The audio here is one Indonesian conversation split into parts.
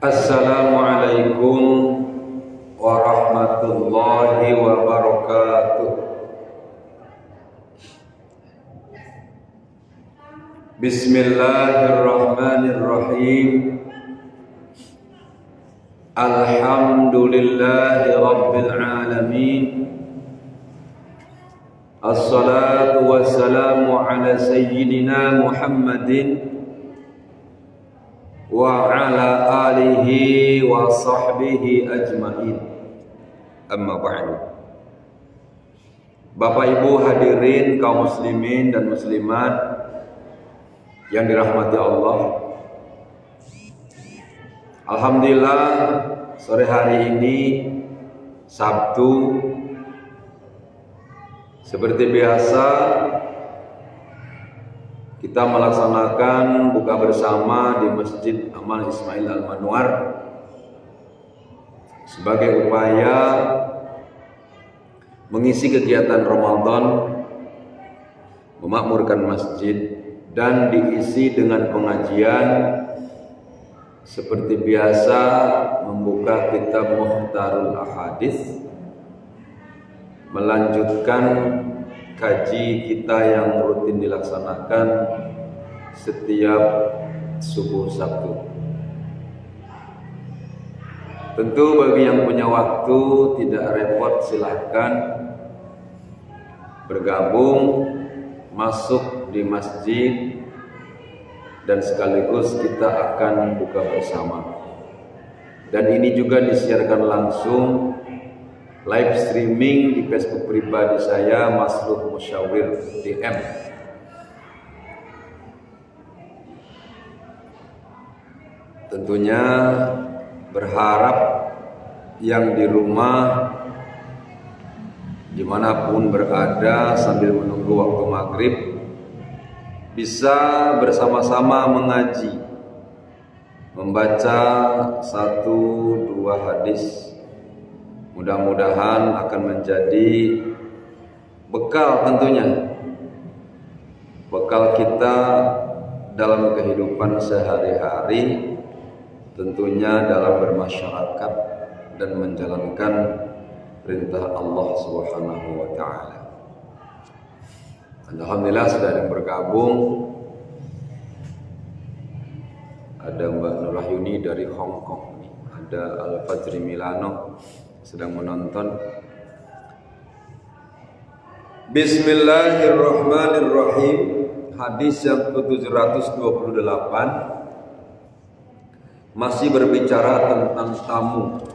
Assalamualaikum warahmatullahi wabarakatuh. Bismillahirrahmanirrahim. Alhamdulillahi rabbil alamin. Assalatu wassalamu ala sayyidina Muhammadin wa ala alihi wa sahbihi ajmain. Amma ba'du. Bapak Ibu hadirin kaum muslimin dan muslimat yang dirahmati Allah, alhamdulillah sore hari ini Sabtu seperti biasa kita melaksanakan buka bersama di Masjid Amal Ismail Al-Manwar sebagai upaya mengisi kegiatan Ramadan, memakmurkan masjid, dan diisi dengan pengajian seperti biasa, membuka kitab Mukhtarul Ahadits, melanjutkan kaji kita yang rutin dilaksanakan setiap subuh Sabtu. Tentu bagi yang punya waktu tidak repot, silahkan bergabung masuk di masjid dan sekaligus kita akan buka bersama. Dan ini juga disiarkan langsung live streaming di Facebook pribadi saya, Masluh Musyawir DM. Tentunya berharap yang di rumah dimanapun berada sambil menunggu waktu maghrib bisa bersama-sama mengaji, membaca 1-2 hadis. Mudah-mudahan akan menjadi bekal, tentunya bekal kita dalam kehidupan sehari-hari, tentunya dalam bermasyarakat dan menjalankan perintah Allah Subhanahu wa taala. Alhamdulillah sudah ada yang bergabung. Ada Mbak Nurahyuni dari Hong Kong, ada Al-Fajri Milano sedang menonton. Bismillahirrahmanirrahim. Hadis yang ke-728 masih berbicara tentang tamu.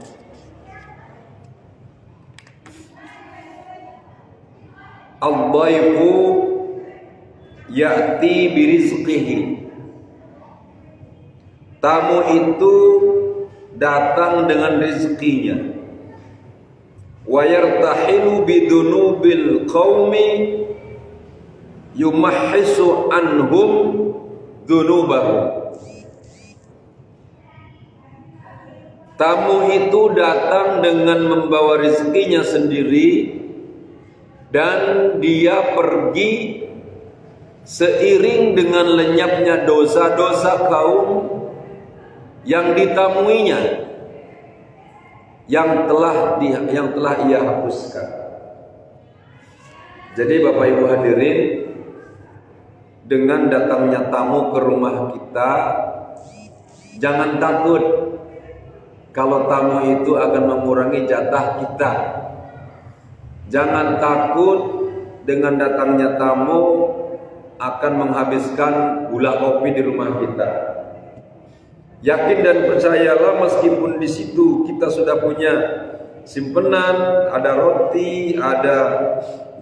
Al-dhaifu ya'ti birizqihi. Tamu itu datang dengan rezekinya. Wa yartahilu bidunubil qaumi yumahhisu anhum dunubahum. Tamu itu datang dengan membawa rezekinya sendiri dan dia pergi seiring dengan lenyapnya dosa-dosa kaum yang ditamuinya, yang telah ia hapuskan. Jadi Bapak Ibu hadirin, dengan datangnya tamu ke rumah kita, jangan takut kalau tamu itu akan mengurangi jatah kita. Jangan takut dengan datangnya tamu akan menghabiskan gula kopi di rumah kita. Yakin dan percayalah, meskipun di situ kita sudah punya simpenan, ada roti, ada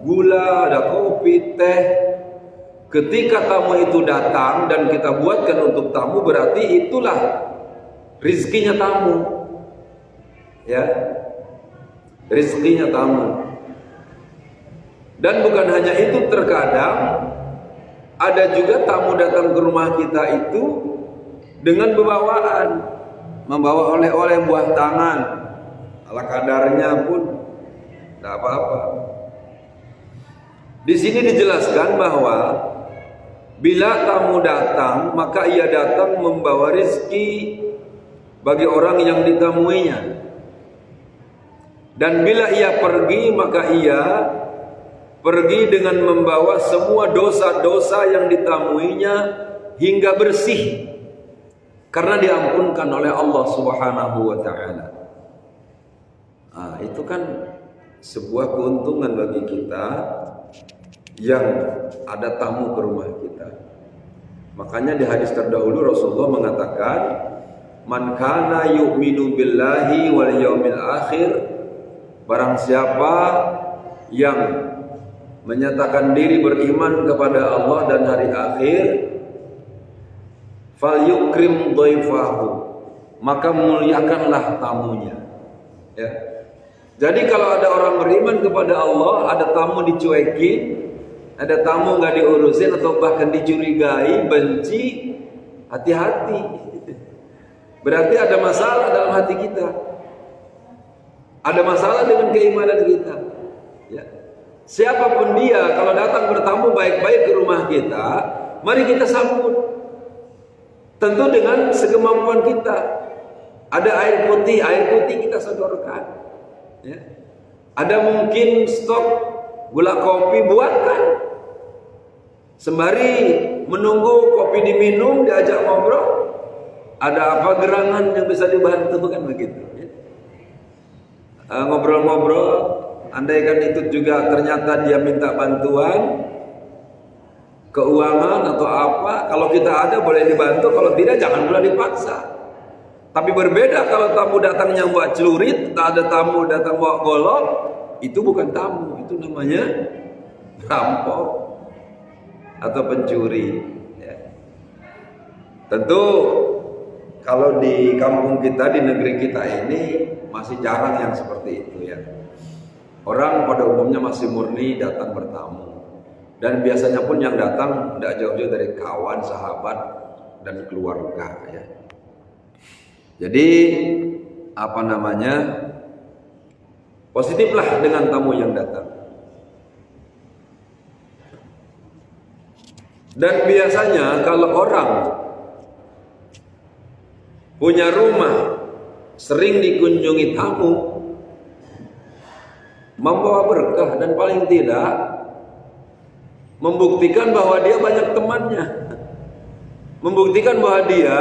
gula, ada kopi, teh, ketika tamu itu datang dan kita buatkan untuk tamu, berarti itulah rizkinya tamu, ya, rizkinya tamu. Dan bukan hanya itu, terkadang ada juga tamu datang ke rumah kita itu dengan bawaan, membawa oleh-oleh buah tangan, ala kadarnya pun tidak apa-apa. Di sini dijelaskan bahwa bila tamu datang, maka ia datang membawa rezeki bagi orang yang ditamuinya. Dan bila ia pergi, maka ia pergi dengan membawa semua dosa-dosa yang ditamuinya hingga bersih, karena diampunkan oleh Allah Subhanahu wa taala. Itu kan sebuah keuntungan bagi kita yang ada tamu ke rumah kita. Makanya di hadis terdahulu Rasulullah mengatakan, "Man kana yu'minu billahi wal yaumil akhir," barang siapa yang menyatakan diri beriman kepada Allah dan hari akhir, falyukrim dhaifahu, maka muliakanlah tamunya. Ya. Jadi kalau ada orang beriman kepada Allah, ada tamu dicuekin, ada tamu nggak diurusin atau bahkan dicurigai, benci, hati-hati. Berarti ada masalah dalam hati kita. Ada masalah dengan keimanan kita. Ya. Siapapun dia, kalau datang bertamu baik-baik ke rumah kita, mari kita sambut. Tentu dengan sekemampuan kita. Ada air putih kita sodorkan. Ya. Ada mungkin stok gula kopi, buatkan. Sembari menunggu kopi diminum, diajak ngobrol. Ada apa gerangan yang bisa dibantu, bukan begitu? Ya. Ngobrol-ngobrol, andaikan itu juga ternyata dia minta bantuan keuangan atau apa, kalau kita ada boleh dibantu, kalau tidak jangan pula dipaksa. Tapi berbeda kalau tamu datangnya buat celurit, tak ada tamu datang bawa golok, itu bukan tamu, itu namanya rampok atau pencuri. Ya. Tentu kalau di kampung kita, di negeri kita ini masih jarang yang seperti itu ya. Orang pada umumnya masih murni datang bertamu. Dan biasanya pun yang datang tidak jauh-jauh dari kawan, sahabat, dan keluarga ya. Jadi positiflah dengan tamu yang datang. Dan biasanya kalau orang punya rumah sering dikunjungi tamu, membawa berkah dan paling tidak membuktikan bahwa dia banyak temannya, membuktikan bahwa dia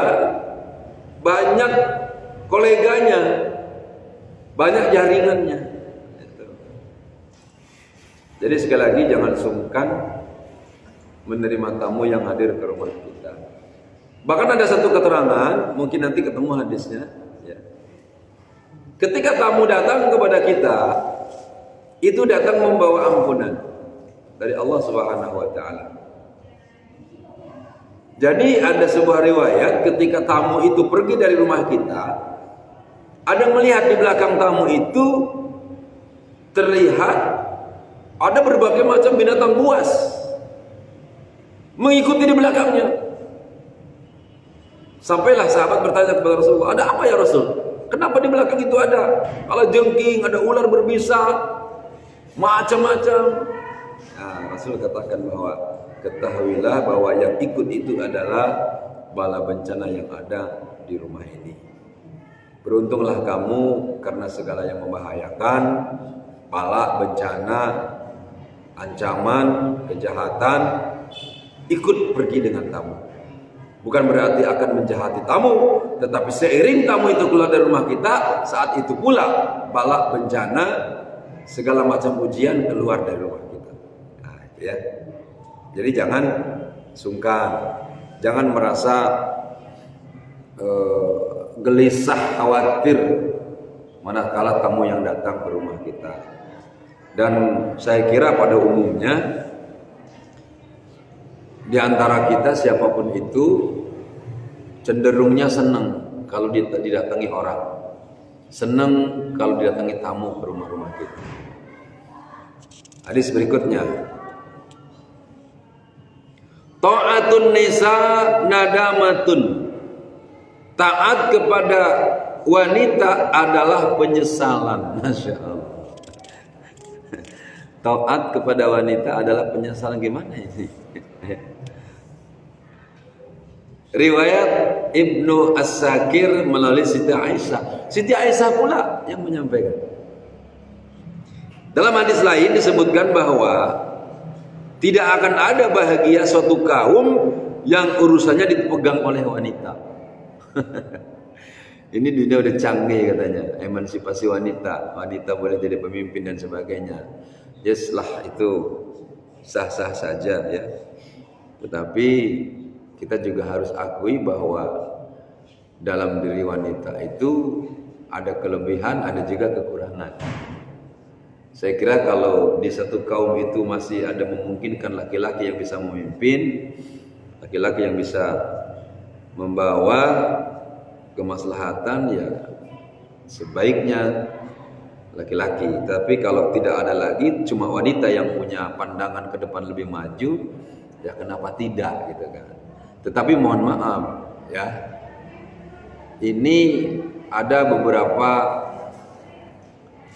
banyak koleganya, banyak jaringannya. Jadi sekali lagi jangan sungkan menerima tamu yang hadir ke rumah kita. Bahkan ada satu keterangan, mungkin nanti ketemu hadisnya. Ya. Ketika tamu datang kepada kita, itu datang membawa ampunan dari Allah Subhanahu wa taala. Jadi ada sebuah riwayat ketika tamu itu pergi dari rumah kita, ada melihat di belakang tamu itu terlihat ada berbagai macam binatang buas mengikuti di belakangnya. Sampailah sahabat bertanya kepada Rasulullah, "Ada apa ya Rasul? Kenapa di belakang itu ada kalajengking, ada ular berbisa, macam-macam?" Nah, Rasul katakan bahwa ketahuilah bahwa yang ikut itu adalah bala bencana yang ada di rumah ini. Beruntunglah kamu karena segala yang membahayakan, bala, bencana, ancaman, kejahatan, ikut pergi dengan tamu. Bukan berarti akan menjahati tamu, tetapi seiring tamu itu keluar dari rumah kita, saat itu pula bala, bencana, segala macam ujian keluar dari rumah kita. Nah, itu ya. Jadi jangan sungkan, jangan merasa gelisah, khawatir manakala tamu yang datang ke rumah kita. Dan saya kira pada umumnya di antara kita siapapun itu cenderungnya senang kalau didatangi orang, senang kalau didatangi tamu ke rumah-rumah kita. Hadis berikutnya, ta'atun nisa nadamatun, taat kepada wanita adalah penyesalan. Masya Allah. Taat kepada wanita adalah penyesalan, gimana ini? Riwayat Ibnu As-Sakir melalui Siti Aisyah. Siti Aisyah pula yang menyampaikan. Dalam hadis lain disebutkan bahwa tidak akan ada bahagia suatu kaum yang urusannya dipegang oleh wanita. Ini dunia udah canggih katanya, emansipasi wanita, wanita boleh jadi pemimpin dan sebagainya. Yes lah, itu sah-sah saja ya. Tetapi kita juga harus akui bahwa dalam diri wanita itu ada kelebihan, ada juga kekurangan. Saya kira kalau di satu kaum itu masih ada memungkinkan laki-laki yang bisa memimpin, laki-laki yang bisa membawa kemaslahatan, ya sebaiknya laki-laki. Tapi kalau tidak ada lagi, cuma wanita yang punya pandangan ke depan lebih maju, ya kenapa tidak gitu kan. Tetapi mohon maaf ya, ini ada beberapa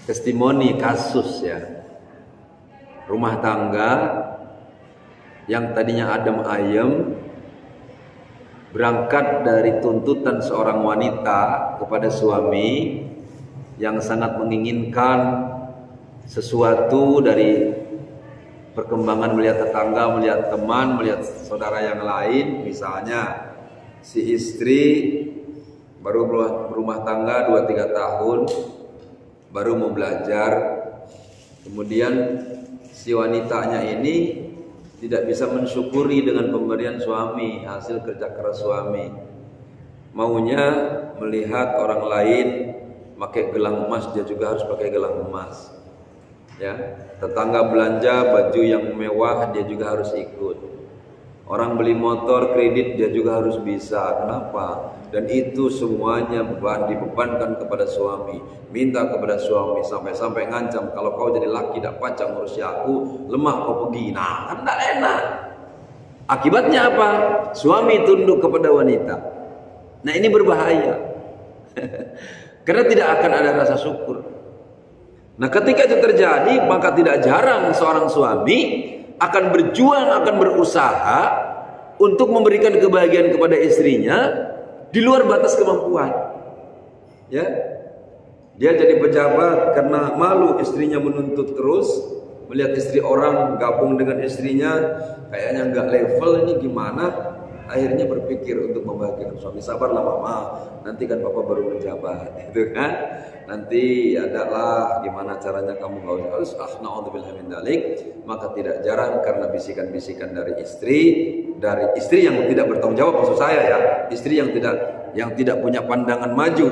testimoni kasus ya, rumah tangga yang tadinya adem ayem berangkat dari tuntutan seorang wanita kepada suami yang sangat menginginkan sesuatu dari perkembangan, melihat tetangga, melihat teman, melihat saudara yang lain. Misalnya si istri baru berumah tangga 2-3 tahun, baru mau belajar, kemudian si wanitanya ini tidak bisa mensyukuri dengan pemberian suami, hasil kerja keras suami. Maunya melihat orang lain pakai gelang emas, dia juga harus pakai gelang emas. Ya, tetangga belanja baju yang mewah, dia juga harus ikut. Orang beli motor kredit, dia juga harus bisa. Kenapa? Dan itu semuanya dibebankan kepada suami, minta kepada suami, sampai-sampai ngancam, kalau kau jadi laki tidak pacak ngurusi aku, lemah kau pergi. Nah, kan tidak enak. Akibatnya apa? Suami tunduk kepada wanita. Nah, ini berbahaya. Karena tidak akan ada rasa syukur. Nah, ketika itu terjadi, maka tidak jarang seorang suami akan berjuang, akan berusaha untuk memberikan kebahagiaan kepada istrinya di luar batas kemampuan. Ya, dia jadi pejabat karena malu istrinya menuntut terus, melihat istri orang gabung dengan istrinya, kayaknya nggak level ini gimana. Akhirnya berpikir untuk membahagiakan suami. Sabarlah mama, nanti kan papa baru menjabat, gitu kan? Nanti adalah gimana caranya kamu nggak harus na'udzubillah min dzalik. Maka tidak jarang karena bisikan-bisikan dari istri yang tidak bertanggung jawab, maksud saya ya, istri yang tidak punya pandangan maju,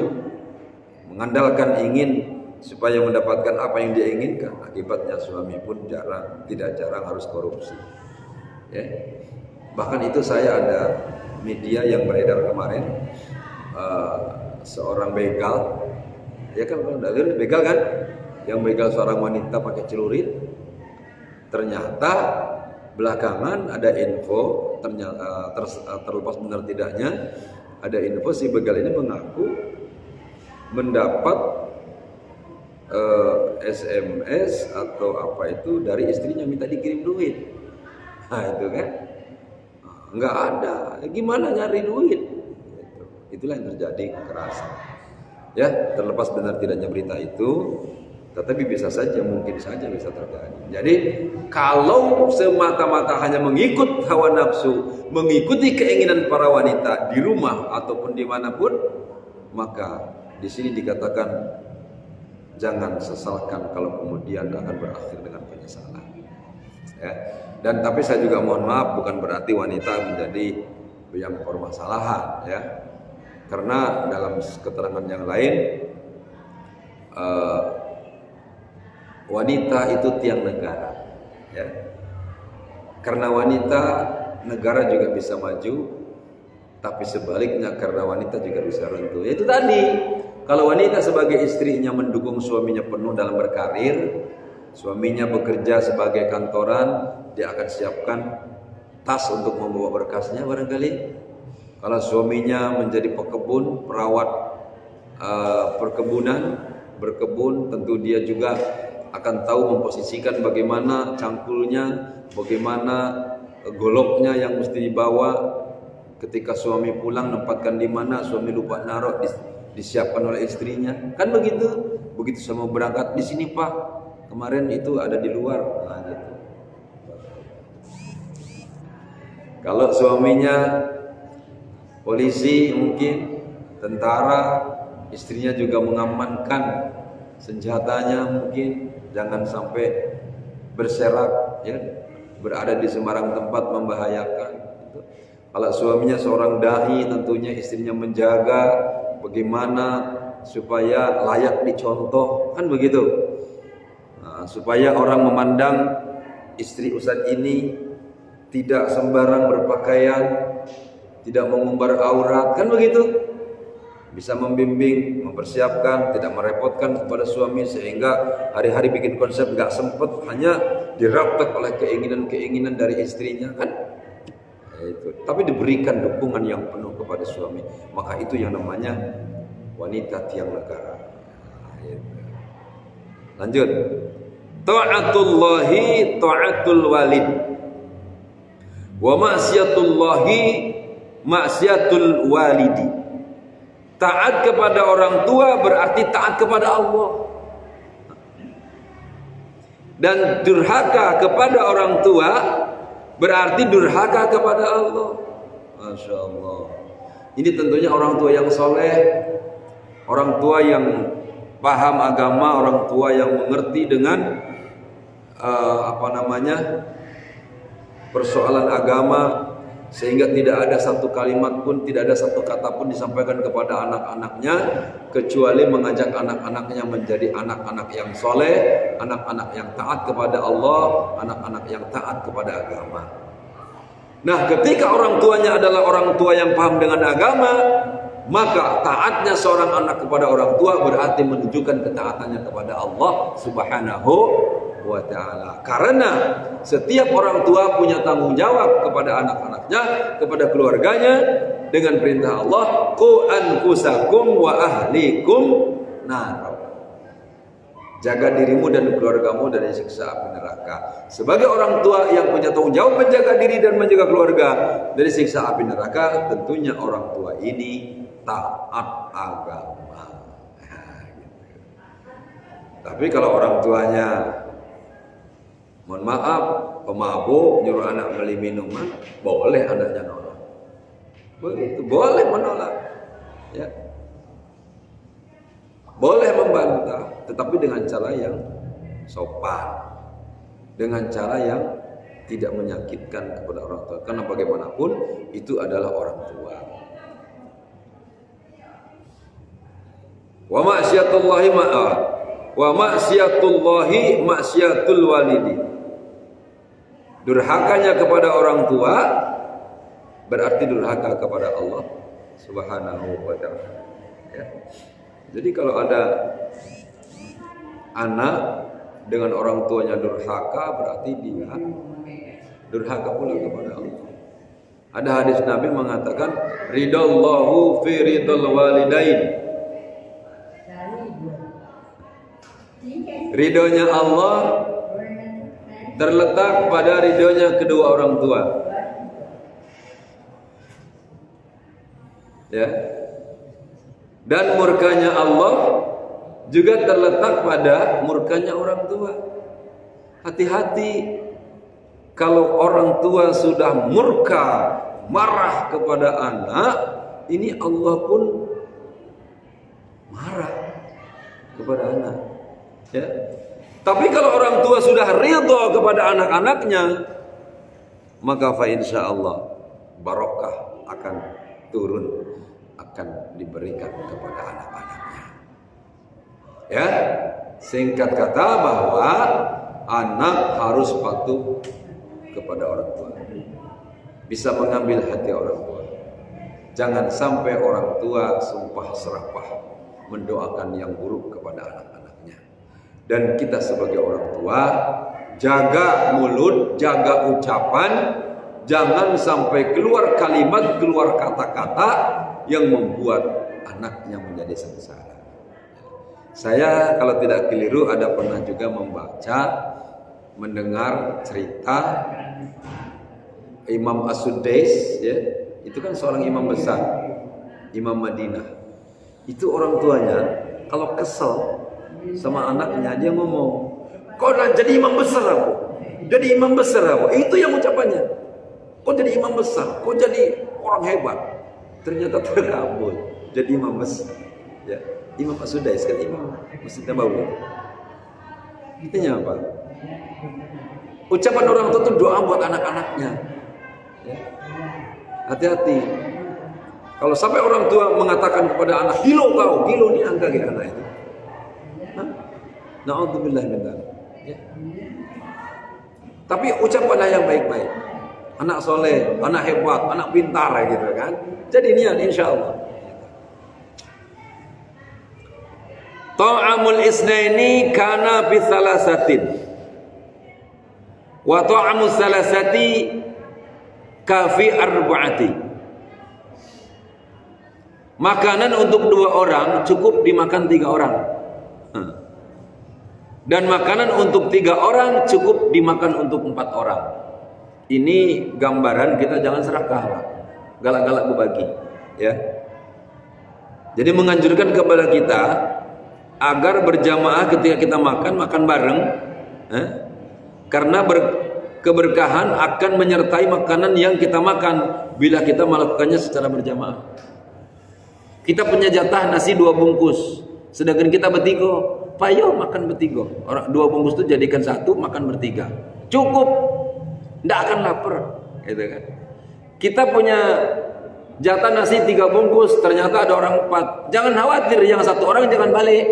mengandalkan ingin supaya mendapatkan apa yang dia inginkan. Akibatnya suami pun tidak jarang harus korupsi. Ya. Bahkan itu saya ada media yang beredar kemarin, seorang begal, ya kan, begal kan, yang begal seorang wanita pakai celurit. Ternyata belakangan ada info, ternyata terlepas benar tidaknya, ada info si begal ini mengaku mendapat SMS atau apa itu dari istrinya minta dikirim duit. Nah itu kan, nggak ada, gimana nyari duit? Itulah yang terjadi, kekerasan. Ya, terlepas benar tidaknya berita itu, tetapi bisa saja, mungkin saja bisa terjadi. Jadi kalau semata-mata hanya mengikut hawa nafsu, mengikuti keinginan para wanita di rumah ataupun dimanapun, maka di sini dikatakan jangan sesalkan kalau kemudian akan berakhir dengan penyesalan. Ya. Dan tapi saya juga mohon maaf, bukan berarti wanita menjadi yang permasalahan, ya. Karena dalam keterangan yang lain, wanita itu tiang negara, ya. Karena wanita, negara juga bisa maju, tapi sebaliknya karena wanita juga bisa runtuh. Itu tadi, kalau wanita sebagai istrinya mendukung suaminya penuh dalam berkarir, suaminya bekerja sebagai kantoran, dia akan siapkan tas untuk membawa berkasnya barangkali. Kalau suaminya menjadi pekebun, perawat berkebun, tentu dia juga akan tahu memposisikan bagaimana cangkulnya, bagaimana goloknya yang mesti dibawa. Ketika suami pulang, nempatkan di mana, suami lupa naruh, disiapkan oleh istrinya. Kan begitu. Begitu sama berangkat, di sini Pak, kemarin itu ada di luar. Nah, gitu. Kalau suaminya polisi, mungkin tentara, istrinya juga mengamankan senjatanya, mungkin jangan sampai berserak, ya, berada di sembarang tempat membahayakan. Kalau suaminya seorang dai, tentunya istrinya menjaga bagaimana supaya layak dicontoh, kan begitu. Nah, supaya orang memandang istri ustadz ini tidak sembarang berpakaian, tidak mengumbar aurat, kan begitu. Bisa membimbing, mempersiapkan, tidak merepotkan kepada suami sehingga hari-hari bikin konsep gak sempet, hanya diraptek oleh keinginan-keinginan dari istrinya, kan? Itu. Tapi diberikan dukungan yang penuh kepada suami, maka itu yang namanya wanita tiang negara. Lanjut. Ta'atullahi ta'atul walid, wa ma'siyatullahi ma'siyatul walidi. Taat kepada orang tua berarti taat kepada Allah. Dan durhaka kepada orang tua berarti durhaka kepada Allah. Masya Allah. Ini tentunya orang tua yang soleh, orang tua yang paham agama, orang tua yang mengerti dengan persoalan agama, sehingga tidak ada satu kalimat pun, tidak ada satu kata pun disampaikan kepada anak-anaknya kecuali mengajak anak-anaknya menjadi anak-anak yang soleh, anak-anak yang taat kepada Allah, anak-anak yang taat kepada agama. Nah, ketika orang tuanya adalah orang tua yang paham dengan agama, maka taatnya seorang anak kepada orang tua berarti menunjukkan ketaatannya kepada Allah Subhanahu wa ta'ala. Karena setiap orang tua punya tanggung jawab kepada anak-anaknya, kepada keluarganya, dengan perintah Allah, qu anfusakum wa ahlikum nar. Jaga dirimu dan keluargamu dari siksa api neraka. Sebagai orang tua yang punya tanggung jawab menjaga diri dan menjaga keluarga dari siksa api neraka, tentunya orang tua ini taat agama. Tapi kalau orang tuanya, mohon maaf, pemabuk, nyuruh anak beli minuman, boleh anaknya nolak. Begitu, boleh menolak. Ya. Boleh membantah, tetapi dengan cara yang sopan, dengan cara yang tidak menyakitkan kepada orang tua. Karena bagaimanapun itu adalah orang tua. Wa ma'siyatullahi ma'siyatul walidi. Durhakanya kepada orang tua berarti durhaka kepada Allah Subhanahu wa ta'ala. Ya. Jadi kalau ada anak dengan orang tuanya durhaka, berarti dia durhaka pula kepada Allah. Ada hadis Nabi mengatakan, ridallahu fi ridal walidain. Ridhonya Allah terletak pada ridhonya kedua orang tua. Ya. Dan murkanya Allah juga terletak pada murkanya orang tua. Hati-hati kalau orang tua sudah murka, marah kepada anak, ini Allah pun marah kepada anak. Ya. Tapi kalau orang tua sudah ridha kepada anak-anaknya, maka fa insyaallah barokah akan turun, akan diberikan kepada anak-anaknya. Ya, singkat kata bahwa anak harus patuh kepada orang tua, bisa mengambil hati orang tua. Jangan sampai orang tua sumpah serapah mendoakan yang buruk kepada anak-anaknya. Dan kita sebagai orang tua, jaga mulut, jaga ucapan, jangan sampai keluar kalimat, keluar kata-kata yang membuat anaknya menjadi sengsara. Saya kalau tidak keliru ada pernah juga membaca, mendengar cerita Imam As-Sudais, ya, itu kan seorang imam besar, imam Madinah. Itu orang tuanya kalau kesel sama anaknya dia ngomong, kau udah jadi imam besar aku, jadi imam besar aku. Itu yang ucapannya. Kau jadi imam besar, kau jadi orang hebat. Ternyata terkabul jadi imam besar. Ya, Imam As-Sudais kan imam Masjid Nabawi. Intinya apa? Ucapan orang tua itu doa buat anak-anaknya. Ya. Hati-hati. Kalau sampai orang tua mengatakan kepada anak, gilo kau, gilo nih angka gitu anak itu. Na'udzubillah min dzalik. Ya. Tapi ucapanlah yang baik-baik. Anak soleh, anak hebat, anak pintar gitu kan. Jadi niat insyaallah. Ta'amul isnaini kana bi salasatin. Wa ta'amus salasati kafi arba'ati. Makanan untuk 2 orang cukup dimakan 3 orang. Dan makanan untuk 3 orang cukup dimakan untuk 4 orang. Ini gambaran kita jangan serakah, galak-galak berbagi, ya. Jadi menganjurkan kepada kita agar berjamaah ketika kita makan bareng, karena keberkahan akan menyertai makanan yang kita makan bila kita melakukannya secara berjamaah. Kita punya jatah nasi 2 bungkus, sedangkan kita bertiga, payo makan bertiga. Orang 2 bungkus itu jadikan 1, makan bertiga, cukup, tidak akan lapar, gitu kan. Kita punya jatah nasi 3 bungkus, ternyata ada orang 4, jangan khawatir, yang 1 orang jangan balik,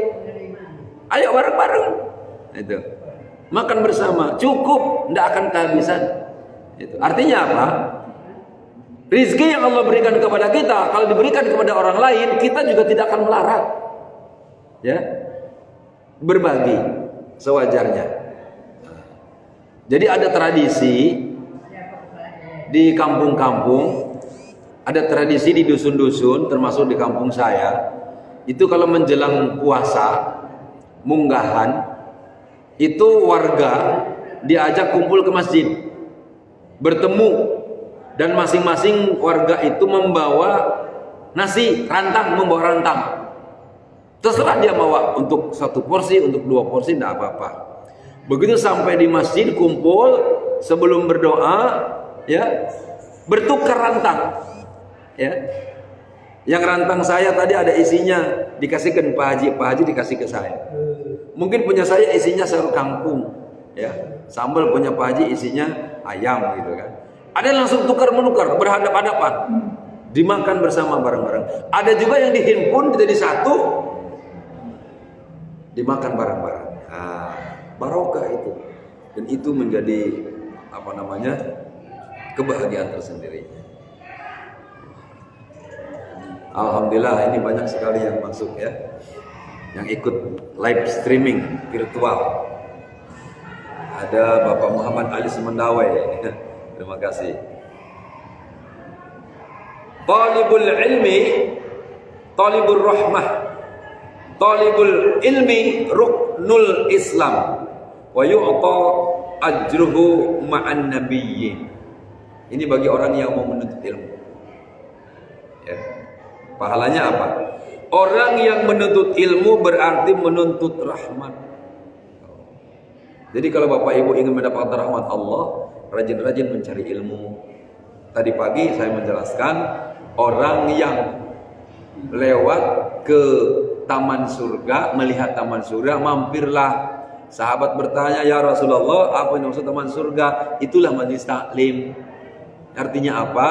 ayo bareng-bareng, itu makan bersama, cukup, tidak akan kehabisan. Itu artinya apa? Rizki yang Allah berikan kepada kita, kalau diberikan kepada orang lain, kita juga tidak akan melarat. Ya, berbagi sewajarnya. Jadi ada tradisi di kampung-kampung, ada tradisi di dusun-dusun, termasuk di kampung saya. Itu kalau menjelang puasa, munggahan, itu warga diajak kumpul ke masjid, bertemu. Dan masing-masing warga itu membawa nasi, rantang, membawa rantang. Terserah dia bawa untuk 1 porsi, untuk 2 porsi, tidak apa-apa. Begitu sampai di masjid kumpul, sebelum berdoa, ya, bertukar rantang. Ya. Yang rantang saya tadi ada isinya, dikasihkan Pak Haji dikasih ke saya. Mungkin punya saya isinya sayur kangkung, ya. Sambal punya Pak Haji isinya ayam gitu kan. Ada yang langsung tukar-menukar, berhadap-hadapan, dimakan bersama bareng-bareng. Ada juga yang dihimpun jadi 1, dimakan bareng-bareng. Nah, barokah itu, dan itu menjadi kebahagiaan tersendiri. Alhamdulillah ini banyak sekali yang masuk, ya, yang ikut live streaming virtual. Ada Bapak Muhammad Ali Semendawai. Terima kasih. Talibul ilmi, talibul rahmah, talibul ilmi ruknul Islam, wa yu'ta ajruhu ma'an nabiyyin. Ini bagi orang yang mau menuntut ilmu. Ya. Pahalanya apa? Orang yang menuntut ilmu berarti menuntut rahmat. Jadi kalau Bapak Ibu ingin mendapatkan rahmat Allah, rajin-rajin mencari ilmu. Tadi pagi saya menjelaskan, orang yang lewat ke taman surga, melihat taman surga, mampirlah. Sahabat bertanya, ya Rasulullah, apa yang maksud taman surga? Itulah majelis taklim. Artinya apa?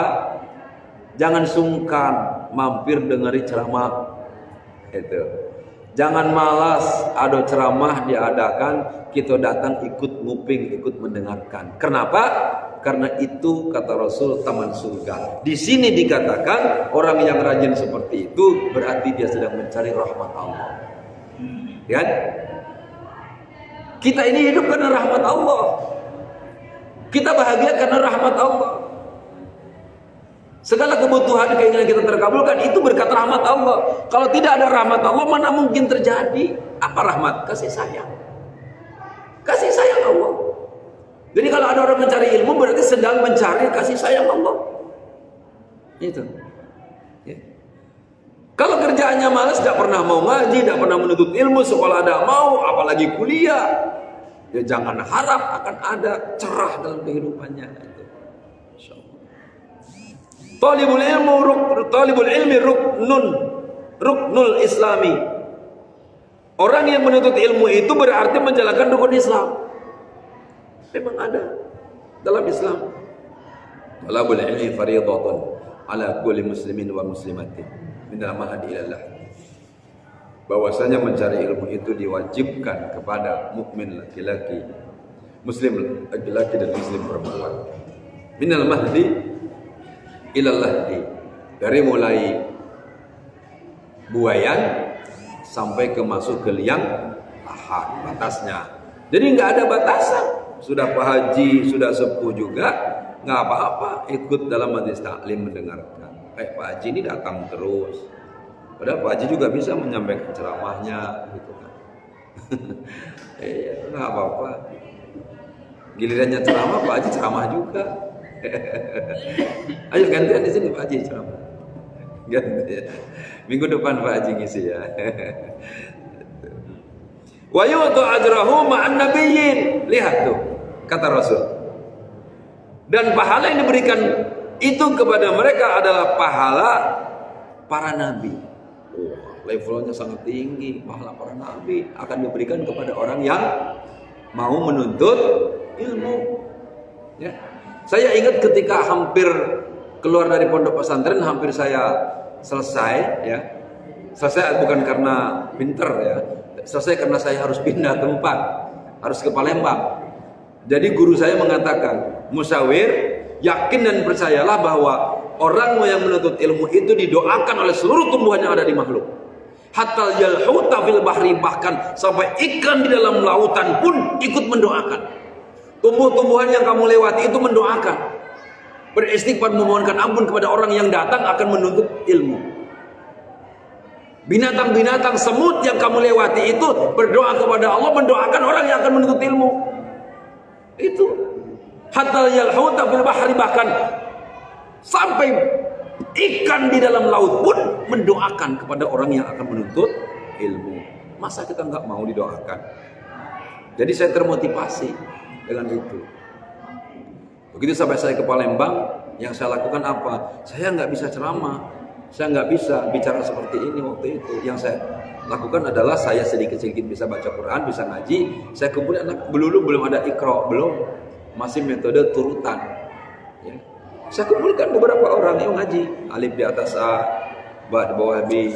Jangan sungkan mampir dengari ceramah. Itu. Jangan malas, ada ceramah diadakan, kita datang ikut nguping, ikut mendengarkan. Kenapa? Karena itu kata Rasul taman surga. Di sini dikatakan orang yang rajin seperti itu berarti dia sedang mencari rahmat Allah. Kan? Kita ini hidup karena rahmat Allah. Kita bahagia karena rahmat Allah. Segala kebutuhan, keinginan kita terkabulkan, itu berkat rahmat Allah. Kalau tidak ada rahmat Allah, mana mungkin terjadi? Apa rahmat? Kasih sayang. Kasih sayang Allah. Jadi kalau ada orang mencari ilmu, berarti sedang mencari kasih sayang Allah. Itu. Ya. Kalau kerjaannya malas, tidak pernah mau ngaji, tidak pernah menuntut ilmu, sekolah tidak mau, apalagi kuliah, ya jangan harap akan ada cerah dalam kehidupannya. Itu. Talibul ilmi ruknul islami. Orang yang menuntut ilmu itu berarti menjalankan rukun Islam. Memang ada dalam Islam. Talabul ilmi fardhatun ala kulli muslimin wa muslimatin minal mahdi ilallah. Bahwasanya mencari ilmu itu diwajibkan kepada mukmin laki-laki, muslim laki-laki dan muslim perempuan. Minal mahdi ilallah, dari mulai buayan sampai ke masuk ke liang lahat, batasnya. Jadi nggak ada batasan. Sudah Pak Haji, sudah sepuh juga, nggak apa-apa ikut dalam majelis taklim mendengarkan. Kayak Pak Haji ini datang terus. Padahal Pak Haji juga bisa menyampaikan ceramahnya, gitu kan. Nggak apa-apa. Gilirannya ceramah, Pak Haji ceramah juga. Ayo gantian di sini Pak Haji ceramah. Gantian. Minggu depan Pak Haji ngisi ya. Wa yu'tu ajrahu ma'an nabiyyin. Lihat tuh, kata Rasul. Dan pahala yang diberikan itu kepada mereka adalah pahala para nabi. Levelnya sangat tinggi. Pahala para nabi akan diberikan kepada orang yang mau menuntut ilmu. Ya. Saya ingat ketika hampir keluar dari pondok pesantren, hampir saya selesai, ya. Selesai bukan karena pinter, ya. Selesai karena saya harus pindah tempat, harus ke Palembang. Jadi guru saya mengatakan, Musawir, yakin dan percayalah bahwa orang yang menuntut ilmu itu didoakan oleh seluruh tumbuhan yang ada di makhluk. Hatta yalhuta fil bahri, bahkan sampai ikan di dalam lautan pun ikut mendoakan. Tumbuh-tumbuhan yang kamu lewati itu mendoakan, beristighfar, memohonkan ampun kepada orang yang datang akan menuntut ilmu. Binatang-binatang semut yang kamu lewati itu berdoa kepada Allah, mendoakan orang yang akan menuntut ilmu. Itu hatta yalhuta fil bahri, bahkan sampai ikan di dalam laut pun mendoakan kepada orang yang akan menuntut ilmu. Masa kita nggak mau didoakan? Jadi saya termotivasi dengan itu. Begitu sampai saya ke Palembang, yang saya lakukan apa? Saya nggak bisa ceramah, saya nggak bisa bicara seperti ini waktu itu. Yang saya lakukan adalah saya sedikit-sedikit bisa baca Quran, bisa ngaji. Saya kumpulin anak, belum ada Iqra, belum, masih metode turutan. Ya. Saya kumpulkan beberapa orang yang ngaji, alif di atas A, ba di bawah B,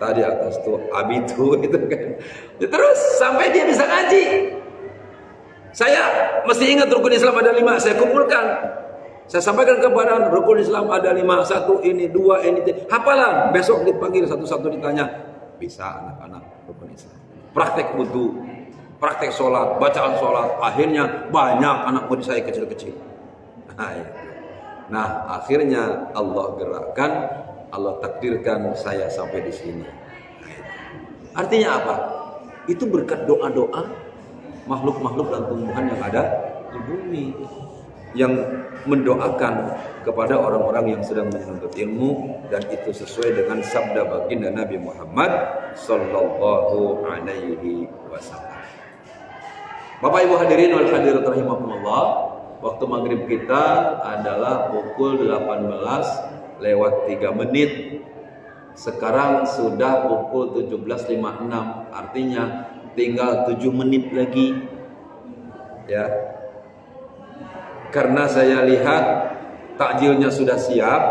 tadi atas tuh abitu gitu kan. Terus sampai dia bisa ngaji. Saya mesti ingat rukun Islam ada 5, saya kumpulkan. Saya sampaikan kepada rukun Islam ada 5, 1 ini, 2 ini, hafalan. Besok dipanggil satu-satu ditanya, bisa anak-anak rukun Islam. Praktek wudu, praktek sholat, bacaan sholat. Akhirnya banyak anak murid saya kecil-kecil. Nah, akhirnya Allah gerakkan, Allah takdirkan saya sampai di sini. Artinya apa? Itu berkat doa-doa makhluk-makhluk dan tumbuhan yang ada di bumi, yang mendoakan kepada orang-orang yang sedang menuntut ilmu, dan itu sesuai dengan sabda baginda Nabi Muhammad sallallahu alaihi wasallam. Bapak Ibu hadirin wal hadirat rahimakumullah, waktu maghrib kita adalah pukul 18:03. Sekarang sudah pukul 17.56, artinya tinggal 7 menit lagi, ya. Karena saya lihat takjilnya sudah siap,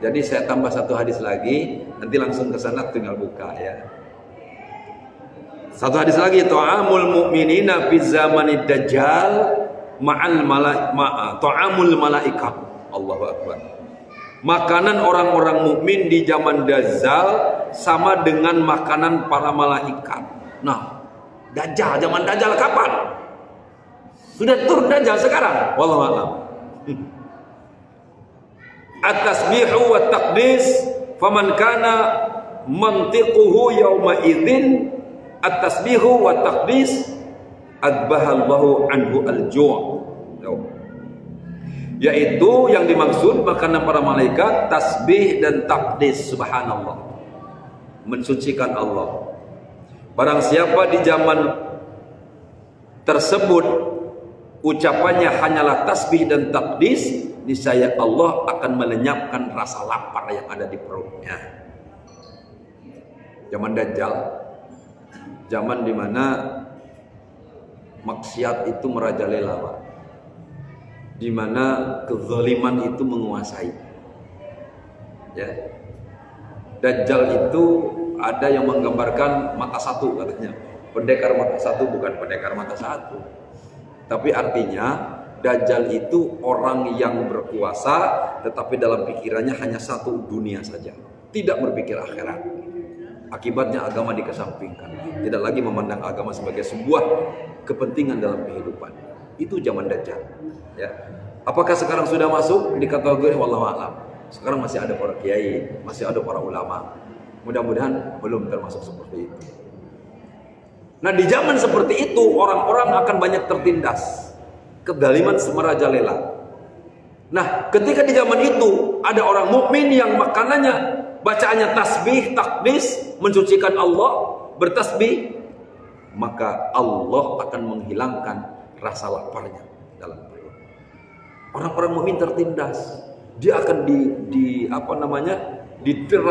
jadi saya tambah 1 hadis lagi, nanti langsung ke sana tinggal buka, ya. 1 hadis lagi, ta'amul mu'minina fi zamanid dajjal ma'al ta'amul malaikat. Allahu akbar. Makanan orang-orang mukmin di zaman Dajjal sama dengan makanan para malaikat. Nah, Dajjal, zaman Dajjal kapan? Sudah turun Dajjal sekarang? Wallahu a'lam. At-tasbihu wa taqdis faman kana mantiquhu yawma idzin at-tasbihu wa taqdis adbahallahu anhu al-ju'. Yaitu yang dimaksud makanan para malaikat tasbih dan takdis, subhanallah, mensucikan Allah. Barang siapa di zaman tersebut ucapannya hanyalah tasbih dan takdis, niscaya Allah akan melenyapkan rasa lapar yang ada di perutnya. Zaman Dajjal, zaman dimana maksiat itu merajalela, Pak. Di mana kezaliman itu menguasai. Ya. Dajjal itu ada yang menggambarkan mata satu katanya. Pendekar mata satu bukan pendekar mata satu. Tapi artinya Dajjal itu orang yang berkuasa tetapi dalam pikirannya hanya satu dunia saja. Tidak berpikir akhirat. Akibatnya agama dikesampingkan. Tidak lagi memandang agama sebagai sebuah kepentingan dalam kehidupan. Itu zaman Dajjal. Ya. Apakah sekarang sudah masuk di kategori wallahu a'lam? Sekarang masih ada para kiai, masih ada para ulama. Mudah-mudahan belum termasuk seperti itu. Nah, di zaman seperti itu orang-orang akan banyak tertindas. Kezaliman merajalela. Nah, ketika di zaman itu ada orang mukmin yang makanannya, bacaannya tasbih, takdis, mensucikan Allah, bertasbih, maka Allah akan menghilangkan rasa laparnya dalam perut. Orang-orang mukmin tertindas. Dia akan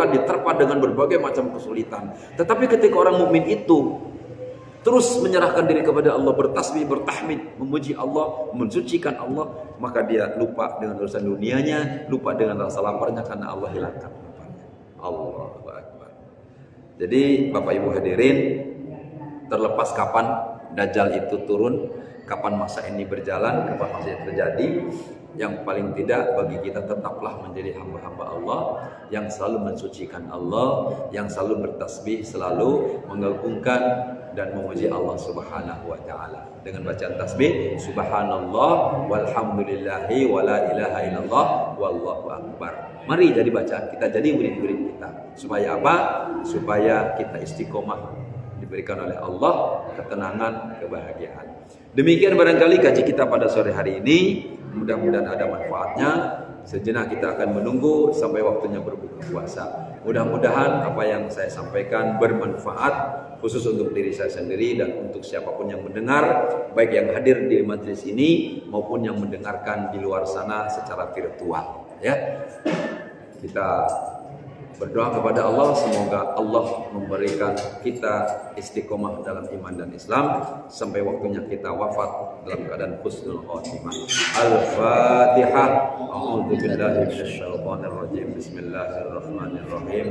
diterpa dengan berbagai macam kesulitan. Tetapi ketika orang mukmin itu terus menyerahkan diri kepada Allah, bertasbih, bertahmid, memuji Allah, mensucikan Allah, maka dia lupa dengan urusan dunianya, lupa dengan rasa laparnya karena Allah hilangkan laparnya. Allahu Akbar. Jadi Bapak Ibu hadirin, terlepas kapan Dajjal itu turun, kapan masa ini berjalan, kapan masa ini terjadi, yang paling tidak bagi kita tetaplah menjadi hamba-hamba Allah yang selalu mensucikan Allah, yang selalu bertasbih, selalu mengagungkan dan memuji Allah Subhanahu wa taala dengan bacaan tasbih subhanallah walhamdulillahi wala ilaha illallah wallahu akbar. Mari jadi bacaan kita, jadi murid-murid kita. Supaya apa? Supaya kita istiqomah, diberikan oleh Allah ketenangan, kebahagiaan. Demikian barangkali kaji kita pada sore hari ini. Mudah-mudahan ada manfaatnya. Sejenak kita akan menunggu sampai waktunya berbuka puasa. Mudah-mudahan apa yang saya sampaikan bermanfaat, khusus untuk diri saya sendiri dan untuk siapapun yang mendengar, baik yang hadir di majelis ini maupun yang mendengarkan di luar sana secara virtual. Ya, kita berdoa kepada Allah, semoga Allah memberikan kita istiqomah dalam iman dan Islam sampai waktunya kita wafat dalam keadaan husnul khotimah. Al-Fatihah. A'udzu billahi minasyaitonir rajim. Bismillahirrahmanirrahim.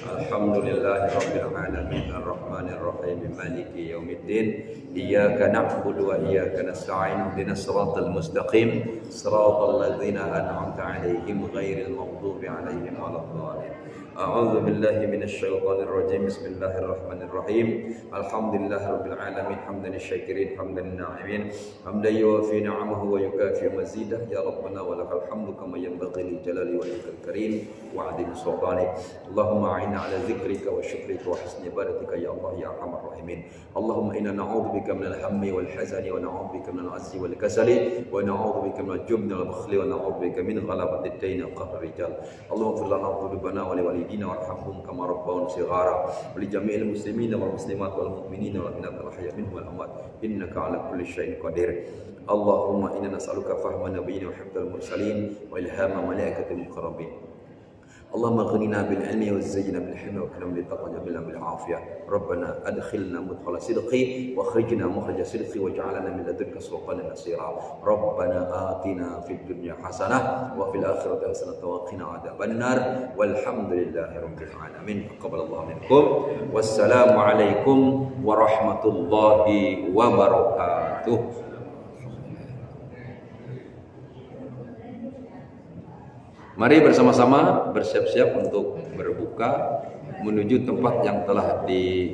Alhamdulillahirabbil alamin arrahmanir rahim maliki yaumiddin. Iyyaka na'budu wa iyyaka nasta'in. Ihdinas siratal mustaqim. Siratal ladzina an'amta 'alaihim ghairil maghdubi 'alaihim waladdallin. A'udzu billahi minasyaitonir rajim. Bismillahirrahmanirrahim. Alhamdulillahirabbil alamin hamdan syakirin hamdan na'imin hamdan yuwafi ni'amahu wa yukafi mazidah ya rabbana wa lakal hamdu kama yanbaghi li jalali wajhikal karim wa 'azimi sultanik. Allahumma a'inna 'ala dzikrika wa syukrika wa husni ibadatika ya Allah ya arhamar rahimin. Allahumma inna na'udzubika minal hammi wal hazani wa na'udzubika minal 'ajzi wal kasali wa na'udzubika minal jubni wal bukhli wa na'udzubika min ghalabatid daini wa qahri rijal. Allahumma ighfir lana dhunubana wa liwalidina warhamhum kama rabbawna shighara wa li jami'il muslimina wal muslimat wal mu'minina wal mu'minat al ahya minhum wal amwat innaka 'ala kulli syai'in qadir. Allahumma inna nas'aluka fahma nabiyyina wa hifdzal mursalin wa ilhama malaikatil muqarrabin. اللهم اغننا بالعلم وزينا بالحلم واكرمنا بالتقوى وجعلنا بالعافيه. ربنا ادخلنا مدخل صدق واخرجنا مخرج صدق واجعلنا من لدنك سلطانا نصيرا. ربنا آتنا في الدنيا حسنه وفي الاخره حسنه وقنا عذاب النار والحمد لله رب العالمين. تقبل الله منكم والسلام عليكم ورحمه الله وبركاته. Mari bersama-sama bersiap-siap untuk berbuka menuju tempat yang telah di